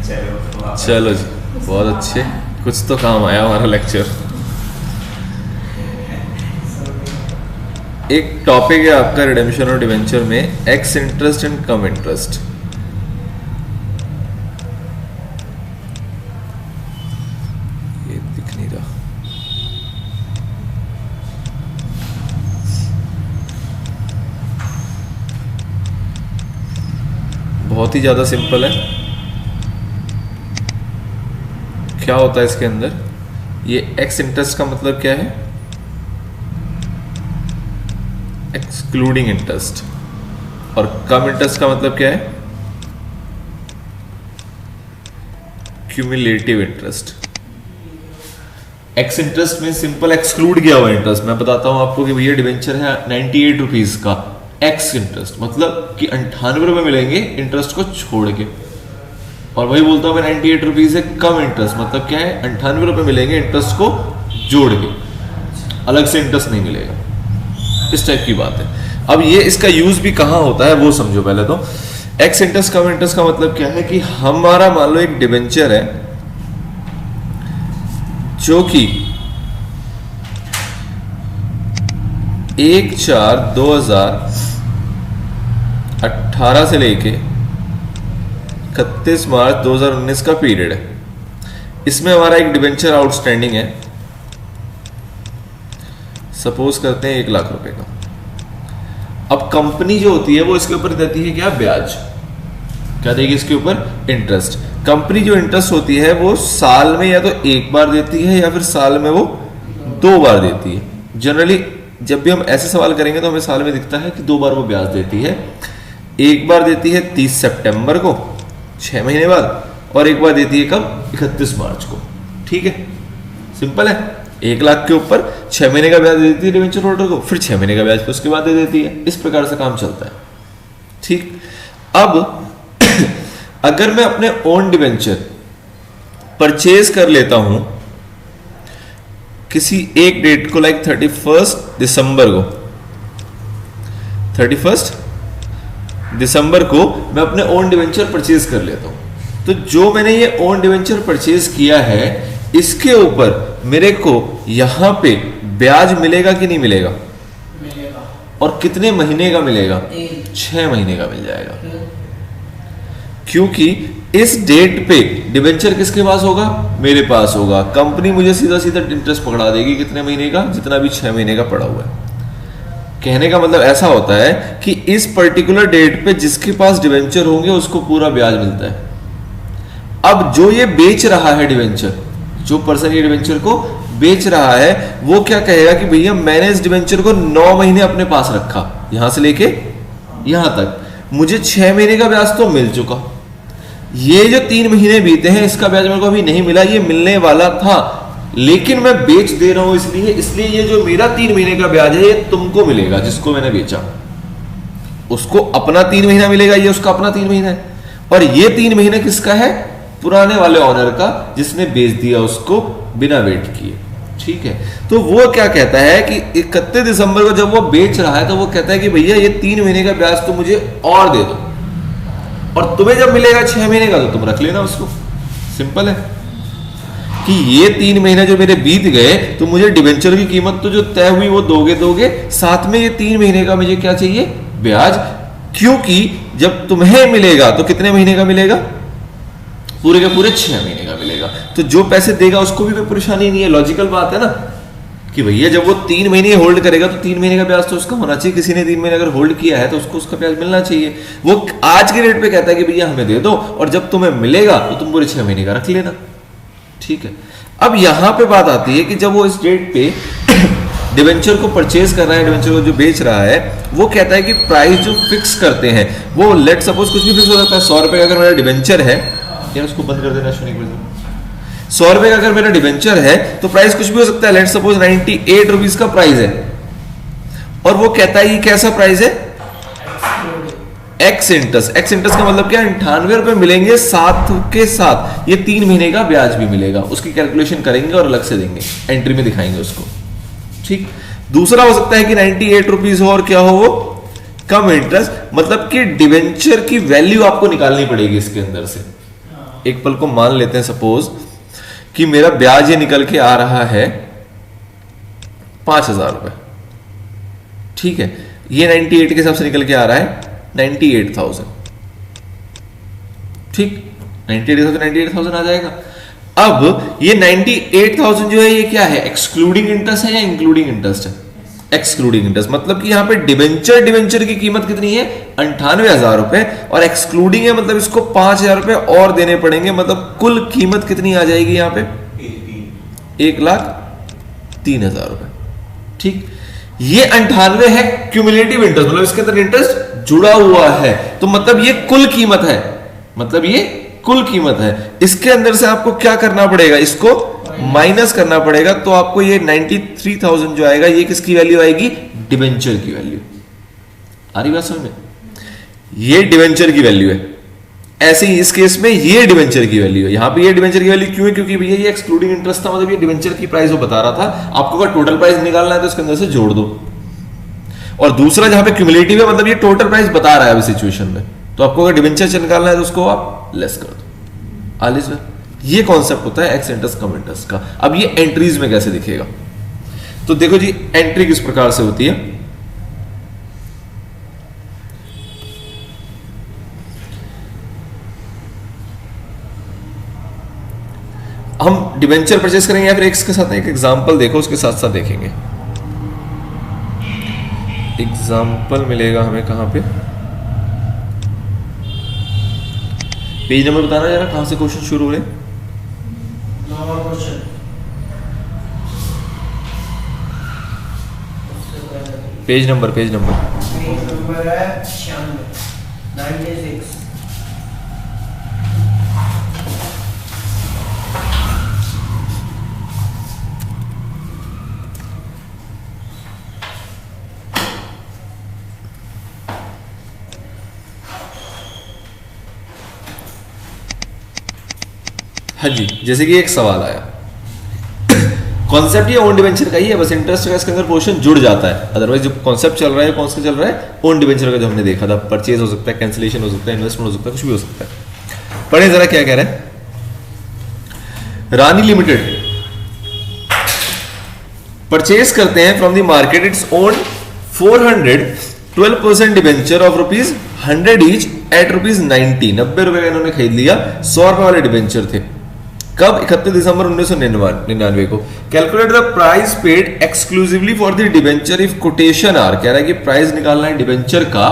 चलो जी, बहुत अच्छे, कुछ तो काम आया हमारा लेक्चर। एक टॉपिक है आपका रिडेम्पशन और डिवेंचर में, x interest and come interest. ये दिख नहीं रहा। बहुत ही ज्यादा सिंपल है। क्या होता है इसके अंदर, ये एक्स इंटरेस्ट का मतलब क्या है, एक्सक्लूडिंग इंटरेस्ट, और कम इंटरेस्ट का मतलब क्या है, क्यूमुलेटिव इंटरेस्ट। एक्स इंटरेस्ट में सिंपल एक्सक्लूड किया हुआ इंटरेस्ट। मैं बताता हूं आपको कि भैया डिवेंचर है 98 रुपीज का, एक्स इंटरेस्ट मतलब कि 98 रुपए मिलेंगे इंटरेस्ट को छोड़ के, और वही बोलता हूं मैं 98 रुपीज है कम इंटरेस्ट मतलब क्या है, 98 रुपए मिलेंगे इंटरेस्ट को जोड़ के, अलग से इंटरेस्ट नहीं मिलेगा। इस टाइप की बात है। अब ये इसका यूज भी कहां होता है वो समझो पहले तो। एक्स इंटरेस्ट कम इंटरेस्ट का मतलब क्या है कि हमारा मान लो एक डिवेंचर है जो कि 1/4/2018 से लेके 31 मार्च 2019 का पीरियड है। इसमें हमारा एक डिवेंचर आउटस्टैंडिंग है, सपोज करते हैं 1 लाख रुपए का। अब कंपनी जो होती है वो इसके ऊपर देती है क्या, ब्याज। क्या देगी इसके ऊपर, इंटरेस्ट। कंपनी जो इंटरेस्ट होती है वो साल में या तो एक बार देती है या फिर साल में वो 2 बार देती है। जनरली जब भी हम ऐसे सवाल करेंगे तो हमें साल में दिखता है कि 2 बार वो ब्याज देती है। एक बार देती है 30 सितंबर को 6 महीने बाद, और एक बार देती है कब, 31 मार्च को। ठीक है, सिंपल है। 1 लाख के ऊपर 6 महीने का ब्याज दे देती है डिवेंचर होल्डर को, फिर 6 महीने का ब्याज उसके बाद दे देती है। इस प्रकार से काम चलता है। ठीक, अब अगर मैं अपने ओन डिवेंचर परचेज कर लेता हूं किसी एक डेट को, लाइक 31 दिसंबर को, 31 दिसंबर को मैं अपने ओन डिवेंचर परचेज कर लेता हूं, तो जो मैंने ये ओन डिवेंचर परचेज किया है इसके ऊपर मेरे को यहां पे ब्याज मिलेगा कि नहीं मिलेगा, और कितने महीने का मिलेगा, 6 महीने का मिल जाएगा। क्योंकि इस डेट पे डिवेंचर किसके पास होगा, मेरे पास होगा। कंपनी मुझे सीधा सीधा इंटरेस्ट पकड़ा देगी कितने महीने का, जितना भी 6 महीने का पड़ा हुआ है। कहने का मतलब ऐसा होता है कि इस पर्टिकुलर डेट पे जिसके पास डिवेंचर होंगे उसको पूरा ब्याज मिलता है। अब जो ये बेच रहा है डिवेंचर, जो पर्सन ये डिवेंचर को बेच रहा है, वो क्या कहेगा कि भैया मैंने इस डिवेंचर को 9 महीने अपने पास रखा, यहां से लेके यहां तक, मुझे 6 महीने का ब्याज तो मिल चुका, ये जो 3 महीने बीते हैं इसका ब्याज मेरे को अभी नहीं मिला, ये मिलने वाला था, लेकिन मैं बेच दे रहा हूं इसलिए ये जो मेरा 3 महीने का ब्याज है ये तुमको मिलेगा, जिसको मैंने बेचा उसको अपना 3 महीना मिलेगा, ये उसका अपना 3 महीना है, और ये 3 महीने किसका है, पुराने वाले ऑनर का, जिसने बेच दिया उसको बिना वेट किए। ठीक है, तो वो क्या कहता है कि 31 दिसंबर को जब वो बेच रहा है तो वो कहता है कि भैया ये 3 महीने का ब्याज तो मुझे और दे दो, और तुम्हें जब मिलेगा 6 महीने का तो तुम रख लेना उसको। सिंपल है कि ये 3 महीने जो मेरे बीत गए तो मुझे डिवेंचर की कीमत तो जो तय हुई वो दोगे, साथ में ये 3 महीने का मुझे क्या चाहिए, ब्याज। क्योंकि जब तुम्हें मिलेगा तो कितने महीने का मिलेगा, पूरे के पूरे 6 महीने का मिलेगा। तो जो पैसे देगा उसको भी कोई परेशानी नहीं है। लॉजिकल बात है ना कि भैया जब वो 3 महीने होल्ड करेगा तो 3 महीने का ब्याज तो उसका होना चाहिए। किसी ने 3 महीने अगर होल्ड किया है तो उसको उसका ब्याज मिलना चाहिए। वो आज के रेट पे कहता है कि भैया हमें दे दो, और जब तुम्हें मिलेगा तो तुम पूरे 6 महीने का रख लेना। ठीक है, अब यहां पे बात आती है कि जब वो इस डेट पे डिवेंचर को परचेज कर रहा है, डिवेंचर को जो बेच रहा है, वो कहता है कि प्राइस जो फिक्स करते हैं वो लेट सपोज कुछ भी फिक्स हो सकता है। 100 रुपए का अगर मेरा डिवेंचर है, यार उसको बंद कर देना, 100 रुपए का अगर मेरा डिवेंचर है तो प्राइस कुछ भी हो सकता है। लेट सपोज 98 रुपीज का प्राइस है, और वो कहता है ये कैसा प्राइस है, एक्स इंटरेस्ट। एक्स इंटरेस्ट का मतलब क्या, 98 रुपए मिलेंगे, साथ के साथ ये 3 महीने का ब्याज भी मिलेगा। उसकी कैलकुलेशन करेंगे और अलग से देंगे, एंट्री में दिखाएंगे उसको। ठीक, दूसरा हो सकता है कि 98 रुपीज हो और क्या हो, वो कम इंटरेस्ट, मतलब कि डिवेंचर की वैल्यू आपको निकालनी पड़ेगी इसके अंदर से। एक पल को मान लेते हैं सपोज कि मेरा ब्याज ये निकल के आ रहा है 5,000 रुपए, ठीक है, ये 98 के हिसाब से निकल के आ रहा है 98,000, ठीक, 98,000 आ जाएगा। अब ये 98,000 जो है ये क्या है, एक्सक्लूडिंग इंटरेस्ट है या इंक्लूडिंग इंटरेस्ट है? एक्सक्लूडिंग इंटरेस्ट, मतलब कि यहां पे डिबेंचर की कीमत कितनी है 98,000 रुपए, और एक्सक्लूडिंग है मतलब इसको 5,000 रुपए और देने पड़ेंगे, मतलब कुल कीमत कितनी आ जाएगी यहां पे 1,03,000 रुपए, ठीक। ये 98 है क्यूमुलेटिव इंटरेस्ट, मतलब इसके अंदर इंटरेस्ट जुड़ा हुआ है, तो मतलब ये कुल कीमत है, मतलब ये कुल कीमत है। इसके अंदर से आपको क्या करना पड़ेगा, इसको माइनस करना पड़ेगा, तो आपको ये 93,000 जो आएगा ये किसकी वैल्यू आएगी, डिबेंचर की वैल्यू। आ रही बात समझ में, ये डिबेंचर की वैल्यू है। ऐसे ही इस केस में ये डिबेंचर की वैल्यू है, यहां पे ये डिबेंचर की वैल्यू क्यों है, क्योंकि भैया ये एक्सक्लूडिंग इंटरेस्ट था, मतलब ये डिबेंचर की प्राइस वो बता रहा था। आपको अगर टोटल प्राइस निकालना है तो इसके अंदर से जोड़ दो, और दूसरा जहां पे क्यूमुलेटिव है मतलब ये टोटल प्राइस बता रहा है अभी सिचुएशन में, तो आपको अगर डिबेंचर निकालना है तो उसको आप लेस कर दो। आलिस में ये कॉन्सेप्ट होता है एक्स इंटरेस्ट कम इंटरेस्ट का। अब ये एंट्रीज में कैसे दिखेगा, तो देखो जी एंट्री किस प्रकार से होती है। हम डिबेंचर परचेस करेंगे या फिर एक के साथ एक एग्जांपल देखो, उसके साथ साथ देखेंगे। एग्जांपल मिलेगा हमें कहां पे, पेज नंबर बताना जरा, कहां से क्वेश्चन शुरू हो रहे हैं। पेज नंबर है 96। हाँ जी, जैसे कि एक सवाल आया, कॉन्सेप्ट ये ओन डिबेंचर का ही है, बस इंटरेस्ट का इसके अंदर पोर्शन जुड़ जाता है। अदरवाइज जो कॉन्सेप्ट चल रहा है कौन सा चल रहा है, ओन डिबेंचर का जो हमने देखा था। परचेज हो सकता है, कैंसिलेशन हो सकता है, इन्वेस्टमेंट हो सकता है, कुछ भी हो सकता है। पढ़े जरा क्या कह रहे हैं। रानी लिमिटेड परचेज करते हैं from the market its own 412% debenture of ₹100 each eight ₹90। 90 रुपए का इन्होंने खरीद लिया, 100 रुपए वाले डिबेंचर थे। कब, 31 दिसंबर 1999 को। Calculate the price paid exclusively for the debenture if quotation are, कह रहा है कि प्राइस निकालना है डिबेंचर का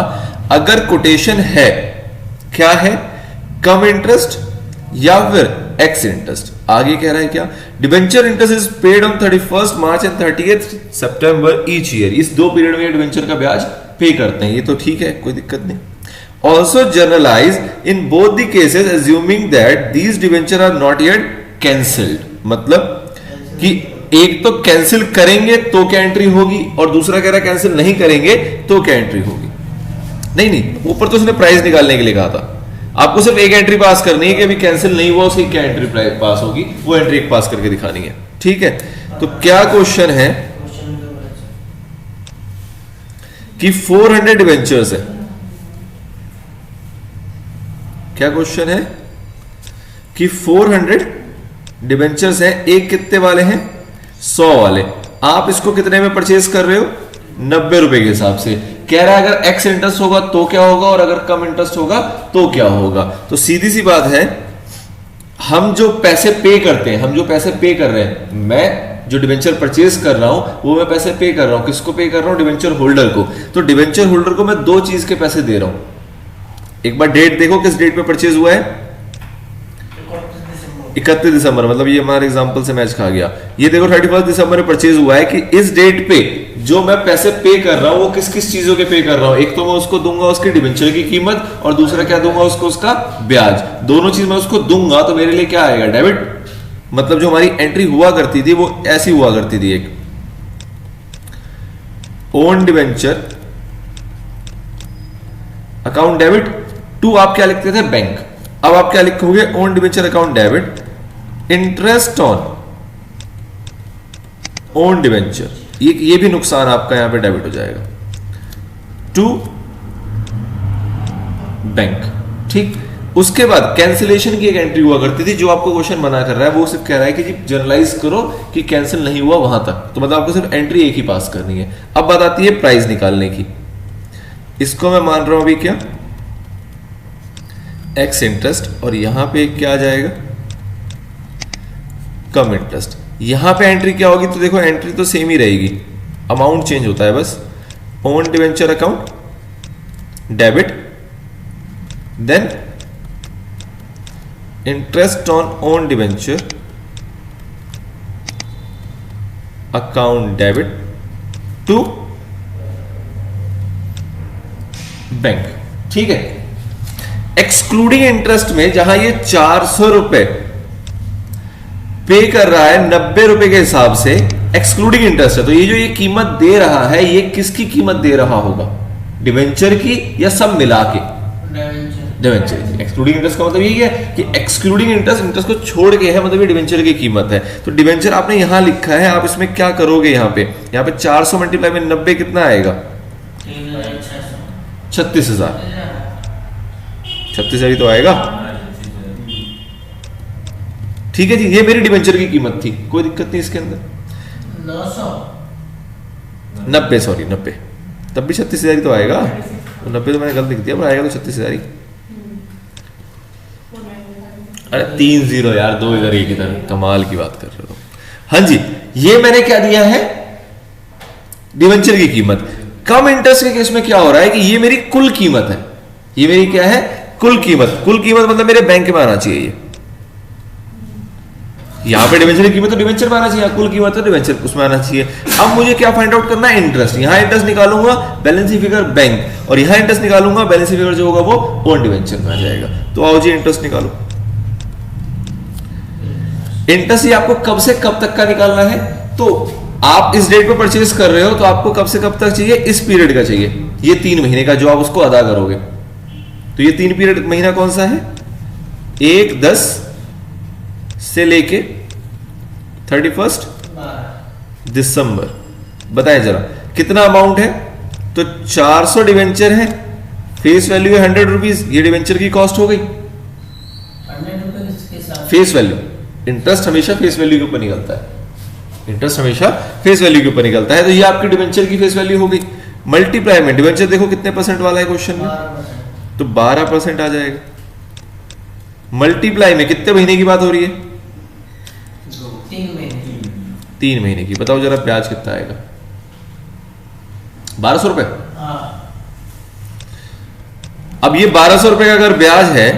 अगर कोटेशन है, क्या है, कम इंटरेस्ट या फिर एक्स इंटरेस्ट। आगे कह रहा है क्या, debenture interest is paid on 31 March and 30 September each year. इस दो पीरियड में डिबेंचर का ब्याज पे करते हैं, ये तो ठीक है, कोई दिक्कत नहीं। Also generalize in both the cases assuming that these debenture are not yet cancelled, मतलब कि एक तो कैंसिल करेंगे तो क्या एंट्री होगी, और दूसरा कह रहा है कैंसिल नहीं करेंगे तो क्या एंट्री होगी। नहीं, ऊपर तो उसने प्राइस निकालने के लिए कहा था, आपको सिर्फ एक एंट्री पास करनी है कि अभी कैंसिल नहीं हुआ उसकी क्या एंट्री पास होगी, वो एंट्री एक पास करके दिखानी है। ठीक है, तो क्या क्वेश्चन है कि 400 डिबेंचर्स है। क्या क्वेश्चन है कि 400 डिबेंचर्स हैं, एक कितने वाले हैं, 100 वाले। आप इसको कितने में परचेज कर रहे हो, 90 रुपए के हिसाब से। कह रहा है अगर एक्स इंटरेस्ट होगा तो क्या होगा और अगर कम इंटरेस्ट होगा तो क्या होगा। तो सीधी सी बात है, हम जो पैसे पे करते हैं, हम जो पैसे पे कर रहे हैं, मैं जो डिबेंचर परचेज कर रहा हूं वो मैं पैसे पे कर रहा हूं, किसको पे कर रहा हूं, डिबेंचर होल्डर को। तो डिबेंचर होल्डर को मैं दो चीज के पैसे दे रहा हूं। एक बार डेट देखो, किस डेट पे परचेज हुआ है, 31 दिसंबर, मतलब ये हमारे एग्जांपल से मैच खा गया। ये देखो 31 दिसंबर में परचेज हुआ है कि इस डेट पे जो मैं पैसे पे कर रहा हूं वो किस किस चीजों के पे कर रहा हूं। एक तो मैं उसको दूंगा उसकी डिबेंचर की कीमत, और दूसरा क्या दूंगा उसको, उसका ब्याज। दोनों चीज मैं उसको दूंगा तो मेरे लिए क्या आएगा, डेबिट। मतलब जो हमारी एंट्री हुआ करती थी वो ऐसी हुआ करती थी, एक own debenture account debit to, आप क्या लिखते थे, बैंक। अब आप क्या लिखोगे, own debenture account debit interest on own debenture. ये भी नुकसान आपका यहां पे डेबिट हो जाएगा टू बैंक। ठीक, उसके बाद कैंसिलेशन की एक एंट्री हुआ करती थी, जो आपको क्वेश्चन मना कर रहा है वो सिर्फ कह रहा है कि जी जनरलाइज करो कि कैंसिल नहीं हुआ वहां तक, तो मतलब आपको सिर्फ एंट्री एक ही पास करनी है। अब बात आती है प्राइस निकालने की। इसको मैं मान रहा हूं अभी क्या, एक्स इंटरेस्ट, और यहां पे क्या आ जाएगा, कम इंटरेस्ट। यहां पे एंट्री क्या होगी, तो देखो एंट्री तो सेम ही रहेगी, अमाउंट चेंज होता है बस। Own debenture account debit, then interest on own debenture account debit to bank. ठीक है, एक्सक्लूडिंग इंटरेस्ट में जहां ये 400 रुपए पे कर रहा है 90 रुपए के हिसाब से, एक्सक्लूडिंग इंटरेस्ट है, तो ये जो ये कीमत दे रहा है ये किसकी कीमत दे रहा होगा, डिवेंचर की या सब मिला के, डिवेंचर। एक्सक्लूडिंग इंटरेस्ट का मतलब यही है कि एक्सक्लूडिंग इंटरेस्ट, इंटरेस्ट को छोड़ के है, मतलब ये डिवेंचर की कीमत है। तो डिवेंचर आपने यहां लिखा है, आप इसमें क्या करोगे, यहाँ पे 400 मल्टीप्लाई में 90 कितना आएगा, 36,000। 36,000 तो आएगा। ठीक है जी, ये मेरी डिवेंचर की कीमत थी, कोई दिक्कत नहीं इसके अंदर। 90 सॉरी 90, तब भी 36,000 तो आएगा। तो 90 तो मैंने गलत लिख दिया, पर आएगा तो 36,000। अरे 3 0 यार, 2 इधर एक इधर, कमाल की बात कर रहे हो। हाँ जी, ये मैंने क्या दिया है, डिवेंचर की कीमत। कम इंटरेस्ट के केस में क्या हो रहा है कि ये मेरी कुल कीमत है, ये मेरी क्या है, कुल कीमत। कुल कीमत मतलब मेरे बैंक में आना चाहिए ये, यहां पे डिवेंचर की कीमत तो डिवेंचर में आना चाहिए, कुल कीमत तो डिवेंचर उसमें आना चाहिए। अब मुझे क्या फाइंड आउट करना है, इंटरेस्ट। यहां इंटरेस्ट निकालूंगा, बैलेंस शीट फिगर बैंक, और यहां इंटरेस्ट निकालूंगा, बैलेंस शीट फिगर जो होगा वो ओन डिवेंचर में आ जाएगा। तो आओ जी इंटरेस्ट निकालो। इंटरेस्ट ये आपको कब से कब तक का निकालना है, तो आप इस डेट पे परचेज कर रहे हो तो आपको कब से कब तक चाहिए, इस पीरियड का चाहिए, ये 3 महीने का जो आप उसको अदा करोगे। तो ये 3 पीरियड महीना कौन सा है, 1/10 से लेके 31 दिसंबर। बताएं जरा कितना अमाउंट है, तो 400 डिवेंचर है, फेस वैल्यू है 100 रुपीज, ये डिवेंचर की कॉस्ट हो गई। फेस वैल्यू, इंटरेस्ट हमेशा फेस वैल्यू के ऊपर निकलता है, इंटरेस्ट हमेशा फेस वैल्यू के ऊपर निकलता है। तो ये आपकी डिवेंचर की फेस वैल्यू हो गई। मल्टीप्लाई में डिवेंचर देखो कितने परसेंट वाला है क्वेश्चन में, तो 12% आ जाएगा। मल्टीप्लाई में कितने महीने की बात हो रही है, 3 महीने की। बताओ जरा ब्याज कितना आएगा, 1200 रुपए। अब ये 1200 रुपए का अगर ब्याज है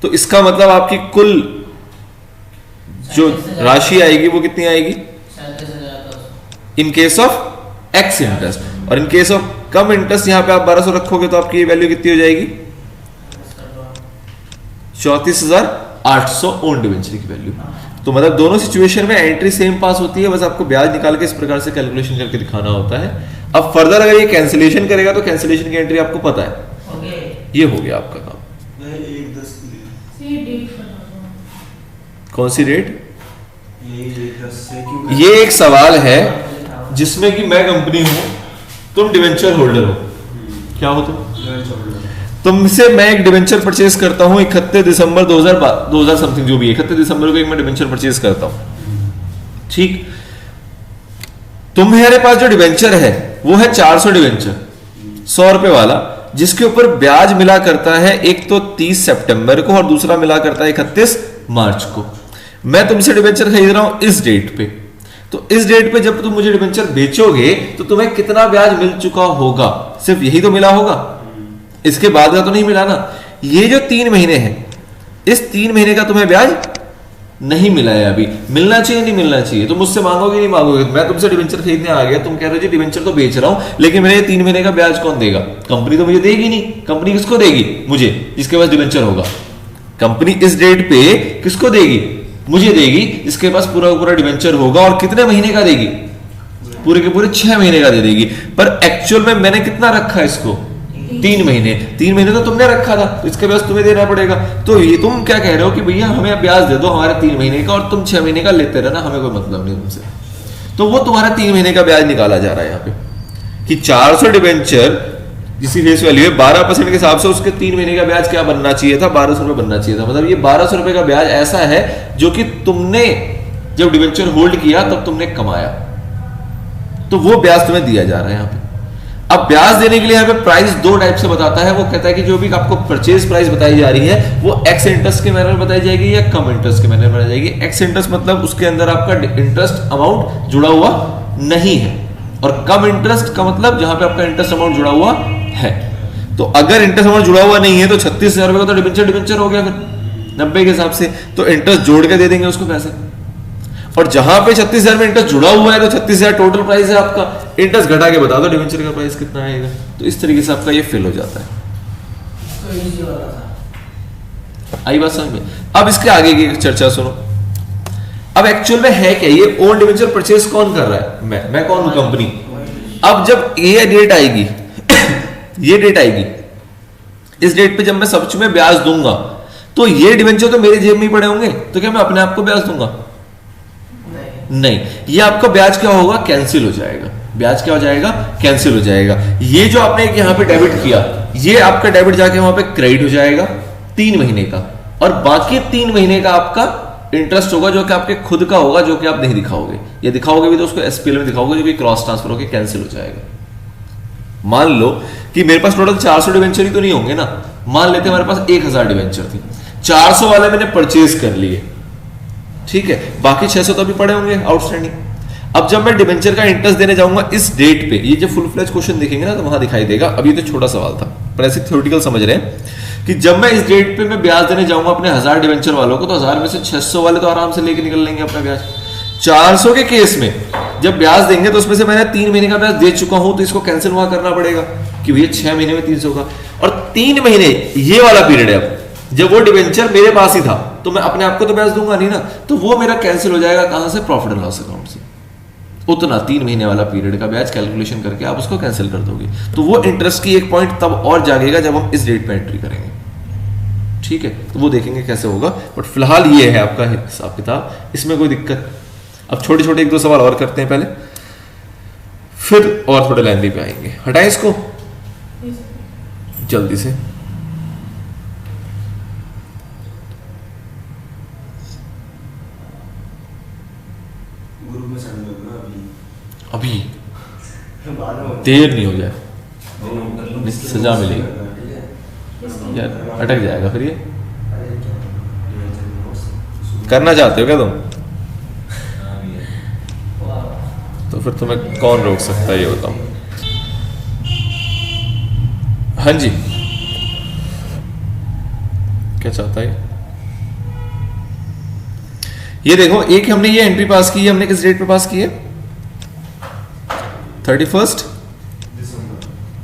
तो इसका मतलब आपकी कुल जो राशि आएगी वो कितनी आएगी, इन केस ऑफ एक्स इंटरेस्ट। और इन केस ऑफ कम इंटरेस्ट यहां पे आप 1200 रखोगे तो आपकी वैल्यू कितनी हो जाएगी, 34,800 ओन डिवेंचर की वैल्यू। तो मतलब दोनों सिचुएशन में एंट्री सेम पास होती है, बस आपको ब्याज निकाल के इस प्रकार से कैलकुलेशन करके दिखाना होता है। अब फर्दर अगर ये कैंसिलेशन करेगा तो कैंसिलेशन की एंट्री आपको पता है, ये हो गया आपका काम। कौन सी डेट, ये एक सवाल है जिसमें कि मैं कंपनी हूं, तुम डिवेंचर होल्डर हो। क्या हो तुमसे मैं एक डिवेंचर परचेज करता हूं 31 दिसंबर 2000 समथिंग जो भी है, 31 दिसंबर को एक मैं डिवेंचर परचेज करता हूं। ठीक, तुम्हारे पास जो डिवेंचर है वो है 400 डिवेंचर, 100 रुपए वाला, जिसके ऊपर ब्याज मिला करता है एक तो 30 सितंबर को और दूसरा मिला करता है 31 मार्च को। मैं तुमसे डिवेंचर खरीद रहा हूं इस डेट पे, तो इस डेट पे जब तुम मुझे डिवेंचर बेचोगे तो तुम्हें कितना ब्याज मिल चुका होगा, सिर्फ यही तो मिला होगा, इसके बाद का तो नहीं मिला ना। ये जो 3 महीने हैं, इस 3 महीने का तुम्हें ब्याज नहीं मिला है, अभी मिलना चाहिए नहीं मिलना चाहिए। तो मुझसे मांगोगे नहीं मांगोगे, मैं तुमसे डिवेंचर खरीदने आ गया, तुम कह रहे हो जी डिवेंचर तो बेच रहा हूं लेकिन मेरे 3 महीने का ब्याज कौन देगा, कंपनी तो मुझे देगी नहीं। कंपनी किसको देगी, मुझे, जिसके पास डिवेंचर होगा। कंपनी इस डेट पे किसको देगी, मुझे देगी, जिसके पास पूरा पूरा डिवेंचर होगा। और कितने महीने का देगी, पूरे के पूरे 6 महीने का दे देगी। पर एक्चुअल में मैंने कितना रखा है इसको, 3 महीने। 3 महीने तो तुमने रखा था, तो इसके ब्याज तुम्हें देना पड़ेगा। तो ये तुम क्या कह रहे हो कि भैया हमें ब्याज दे दो हमारे 3 महीने का और तुम 6 महीने का लेते रहना, हमें कोई मतलब नहीं तुमसे। तो वो तुम्हारा 3 महीने का ब्याज निकाला जा रहा है यहाँ पे कि 400 डिवेंचर जिसकी फेस वैल्यू है 12% के हिसाब से उसके 3 महीने का ब्याज क्या बनना चाहिए था, 1200 रुपए बनना चाहिए था। मतलब ये 1200 रुपए का ब्याज ऐसा है जो कि तुमने जब डिबेंचर होल्ड किया तब तुमने कमाया, तो वो ब्याज तुम्हें दिया जा रहा है यहाँ पे। अब ब्याज देने के लिए यहाँ पे प्राइस दो टाइप से बताता है। वो कहता है कि जो भी आपको परचेज प्राइस बताई जा रही है वो एक्स इंटरेस्ट के मैनर में बताई जाएगी या कम इंटरेस्ट के मैनर में बताई जाएगी। एक्स इंटरेस्ट मतलब उसके अंदर आपका इंटरेस्ट अमाउंट जुड़ा हुआ नहीं है, और कम इंटरेस्ट का मतलब जहां पे आपका इंटरेस्ट अमाउंट जुड़ा हुआ है। तो अगर इंटरेस्ट अमाउंट जुड़ा हुआ नहीं है तो 36,000 रुपए का तो डिबेंचर हो गया फिर 90 के हिसाब से, तो इंटरेस्ट जोड़ के दे देंगे उसको पैसे। और जहां पे 36,000 में इंटरेस्ट जुड़ा हुआ है तो 36,000 टोटल प्राइस है आपका, इंटरेस्ट घटा के बता दो डिबेंचर का प्राइस कितना आएगा। तो इस तरीके से आपका ये फिल हो जाता है। तो इजी वाला था। आई बात समझ में? अब इसके आगे की चर्चा सुनो। अब एक्चुअल में है क्या, ये ओन डिबेंचर परचेज कौन कर रहा है? मैं कौन हूं? कंपनी। अब जब ये डेट आएगी ये डेट आएगी, इस डेट पे जब मैं सच में ब्याज दूंगा तो ये डिबेंचर तो मेरे जेब में ही पड़े होंगे, तो क्या मैं अपने आप को ब्याज दूंगा? नहीं, ये आपका ब्याज क्या होगा? कैंसिल हो जाएगा। ब्याज क्या हो जाएगा? कैंसिल हो जाएगा। ये जो आपने यहां पे डेबिट किया, ये आपका डेबिट जाके वहां पे क्रेडिट हो जाएगा 3 महीने का, और बाकी 3 महीने का आपका इंटरेस्ट होगा जो कि आपके खुद का होगा, जो कि आप नहीं दिखाओगे, या दिखाओगे भी तो उसको एसपीएल में दिखाओगे, जो कि क्रॉस ट्रांसफर होकर कैंसिल हो जाएगा। मान लो कि मेरे पास टोटल 400 डिवेंचर ही तो नहीं होंगे ना, मान लेते हमारे पास 1000 डिवेंचर थी, 400 वाले मैंने परचेज कर लिए, ठीक है, बाकी 600 तो अभी पड़े होंगे आउटस्टैंडिंग। अब जब मैं डिबेंचर का इंटरेस्ट देने जाऊंगा इस डेट पे, ये जब फुल फ्लेज क्वेश्चन देखेंगे ना तो वहां दिखाई देगा। अभी तो छोटा सवाल था, पर ऐसे थ्योरेटिकल समझ रहे हैं कि जब मैं इस डेट पे मैं ब्याज देने जाऊंगा अपने 1000 डिबेंचर वालों को, तो 1000 में से 600 वाले तो आराम से लेके निकल लेंगे अपना ब्याज। 400 के केस में जब ब्याज देंगे तो उसमें से मैंने 3 महीने का ब्याज दे चुका हूं, तो इसको कैंसिल वहां करना पड़ेगा कि भैया 6 महीने में 300 का, और 3 महीने ये वाला पीरियड है। अब जब वो डिबेंचर मेरे पास ही था तो मैं अपने आप को तो ब्याज दूंगा नहीं ना, तो वो मेरा कैंसिल हो जाएगा। कहां से? प्रॉफिट एंड लॉस अकाउंट से। उतना 3 महीने वाला पीरियड का ब्याज कैलकुलेशन करके आप उसको कैंसिल कर दोगे, तो वो इंटरेस्ट की एक पॉइंट तब और जागेगा जब हम इस डेट पे एंट्री करेंगे, ठीक है। तो वो देखेंगे कैसे होगा, बट फिलहाल ये है आपका हिसाब किताब, इसमें कोई दिक्कत। अब छोटे छोटे 1-2 सवाल और करते हैं पहले, फिर और थोड़े लेंथी पे आएंगे। हटाएं इसको जल्दी से। अभी देर नहीं हो जाए, सजा मिलेगी यार, अटक जाएगा फिर। ये करना चाहते हो क्या तुम? तो फिर तुम्हें कौन रोक सकता है ये बताओ। हाँ जी, क्या चाहता है ये देखो। एक हमने ये एंट्री पास की है, हमने किस डेट पे पास की है? 31